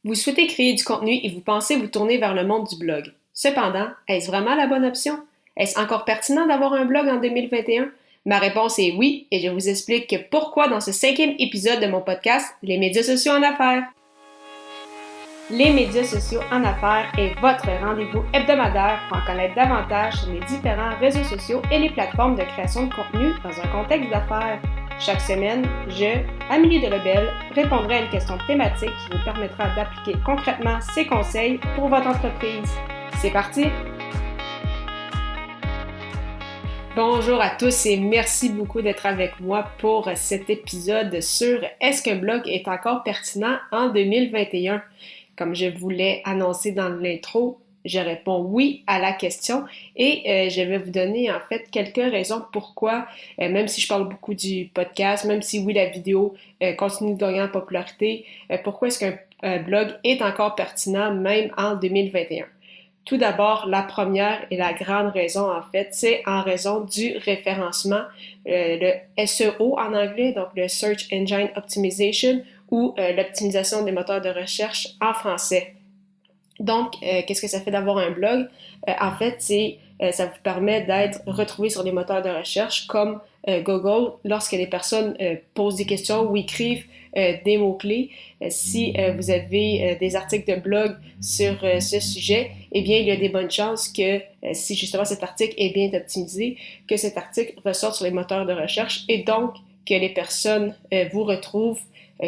Vous souhaitez créer du contenu et vous pensez vous tourner vers le monde du blog. Cependant, est-ce vraiment la bonne option? Est-ce encore pertinent d'avoir un blog en 2021? Ma réponse est oui, et je vous explique pourquoi dans ce 5e épisode de mon podcast, Les médias sociaux en affaires. Les médias sociaux en affaires est votre rendez-vous hebdomadaire pour en connaître davantage sur les différents réseaux sociaux et les plateformes de création de contenu dans un contexte d'affaires. Chaque semaine, je, Amélie Delebel, répondrai à une question thématique qui vous permettra d'appliquer concrètement ces conseils pour votre entreprise. C'est parti! Bonjour à tous et merci beaucoup d'être avec moi pour cet épisode sur Est-ce qu'un blog est encore pertinent en 2021? Comme je vous l'ai annoncé dans l'intro, je réponds oui à la question et je vais vous donner en fait quelques raisons pourquoi, même si je parle beaucoup du podcast, même si oui la vidéo continue de gagner en popularité, pourquoi est-ce qu'un blog est encore pertinent même en 2021. Tout d'abord, la première et la grande raison en fait, c'est en raison du référencement, le SEO en anglais, donc le Search Engine Optimization ou l'optimisation des moteurs de recherche en français. Donc, qu'est-ce que ça fait d'avoir un blog? En fait, ça vous permet d'être retrouvé sur les moteurs de recherche comme Google lorsque les personnes posent des questions ou écrivent des mots-clés. Si vous avez des articles de blog sur ce sujet, eh bien, il y a des bonnes chances que si justement cet article est bien optimisé, que cet article ressorte sur les moteurs de recherche et donc que les personnes vous retrouvent,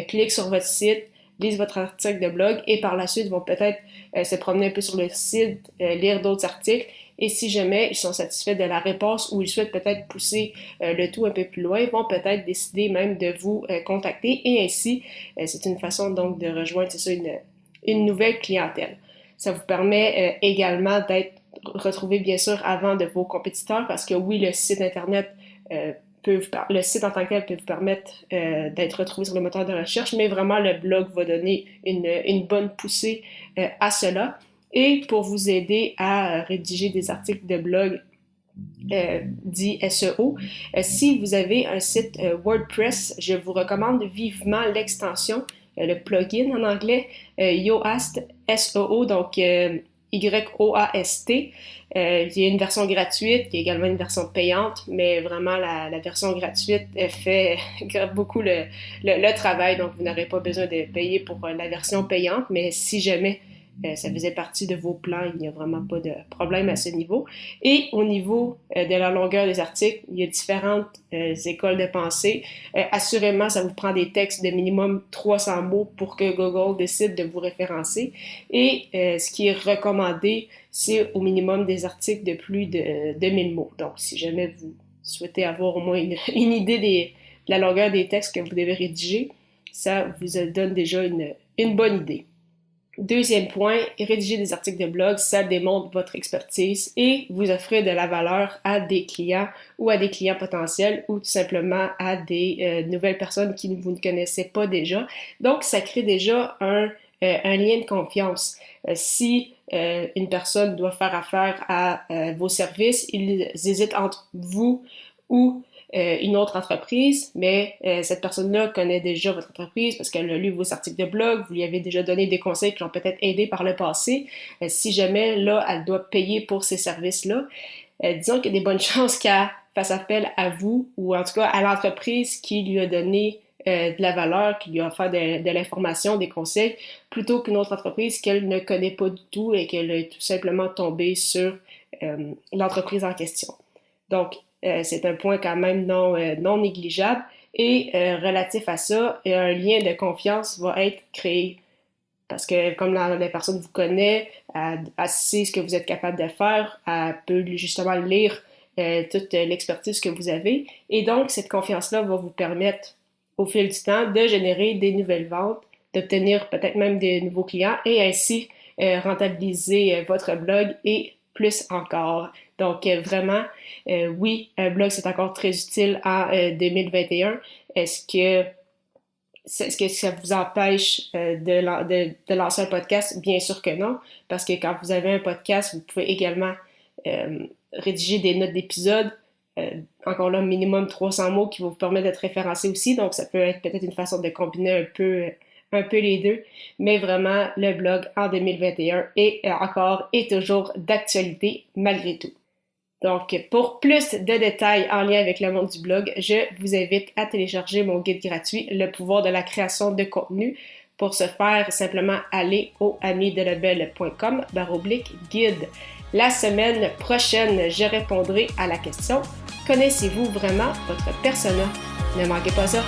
cliquent sur votre site, lisent votre article de blog et par la suite vont peut-être se promener un peu sur le site, lire d'autres articles et si jamais ils sont satisfaits de la réponse ou ils souhaitent peut-être pousser le tout un peu plus loin, ils vont peut-être décider même de vous contacter et ainsi, c'est une façon donc de rejoindre, c'est ça, une nouvelle clientèle. Ça vous permet également d'être retrouvé bien sûr avant de vos compétiteurs parce que oui, le site internet le site en tant que tel peut vous permettre d'être retrouvé sur le moteur de recherche, mais vraiment le blog va donner une bonne poussée à cela. Et pour vous aider à rédiger des articles de blog dit SEO, si vous avez un site WordPress, je vous recommande vivement l'extension, le plugin en anglais, Yoast SEO, donc YOAST. Il y a une version gratuite, il y a également une version payante, mais vraiment la version gratuite fait beaucoup le travail, donc vous n'aurez pas besoin de payer pour la version payante, mais si jamais ça faisait partie de vos plans, il n'y a vraiment pas de problème à ce niveau. Et au niveau de la longueur des articles, il y a différentes écoles de pensée. Assurément, ça vous prend des textes de minimum 300 mots pour que Google décide de vous référencer. Et ce qui est recommandé, c'est au minimum des articles de plus de 1000 mots. Donc, si jamais vous souhaitez avoir au moins une idée de la longueur des textes que vous devez rédiger, ça vous donne déjà une bonne idée. Deuxième point, rédiger des articles de blog, ça démontre votre expertise et vous offrez de la valeur à des clients ou à des clients potentiels ou tout simplement à des nouvelles personnes qui vous ne connaissez pas déjà. Donc, ça crée déjà un lien de confiance. Si une personne doit faire affaire à vos services, ils hésitent entre vous ou une autre entreprise, mais cette personne-là connaît déjà votre entreprise parce qu'elle a lu vos articles de blog, vous lui avez déjà donné des conseils qui l'ont peut-être aidé par le passé. Si jamais, là, elle doit payer pour ces services-là, disons qu'il y a des bonnes chances qu'elle fasse appel à vous ou en tout cas à l'entreprise qui lui a donné de la valeur, qui lui a offert de l'information, des conseils, plutôt qu'une autre entreprise qu'elle ne connaît pas du tout et qu'elle est tout simplement tombée sur l'entreprise en question. Donc, c'est un point quand même non négligeable et relatif à ça, un lien de confiance va être créé parce que comme la personne vous connaît, elle sait ce que vous êtes capable de faire, elle peut justement lire toute l'expertise que vous avez et donc cette confiance-là va vous permettre au fil du temps de générer des nouvelles ventes, d'obtenir peut-être même des nouveaux clients et ainsi rentabiliser votre blog et plus encore. Donc vraiment, oui, un blog c'est encore très utile en 2021. Est-ce que ça vous empêche de lancer un podcast? Bien sûr que non, parce que quand vous avez un podcast, vous pouvez également rédiger des notes d'épisode. Encore là, minimum 300 mots qui vont vous permettre d'être référencé aussi. Donc, ça peut être peut-être une façon de combiner un peu un peu les deux, mais vraiment, le blog en 2021 est encore et toujours d'actualité malgré tout. Donc, pour plus de détails en lien avec le monde du blog, je vous invite à télécharger mon guide gratuit, Le pouvoir de la création de contenu. Pour ce faire, simplement aller au amidelebel.com/guide. La semaine prochaine, je répondrai à la question « Connaissez-vous vraiment votre persona ?» Ne manquez pas ça!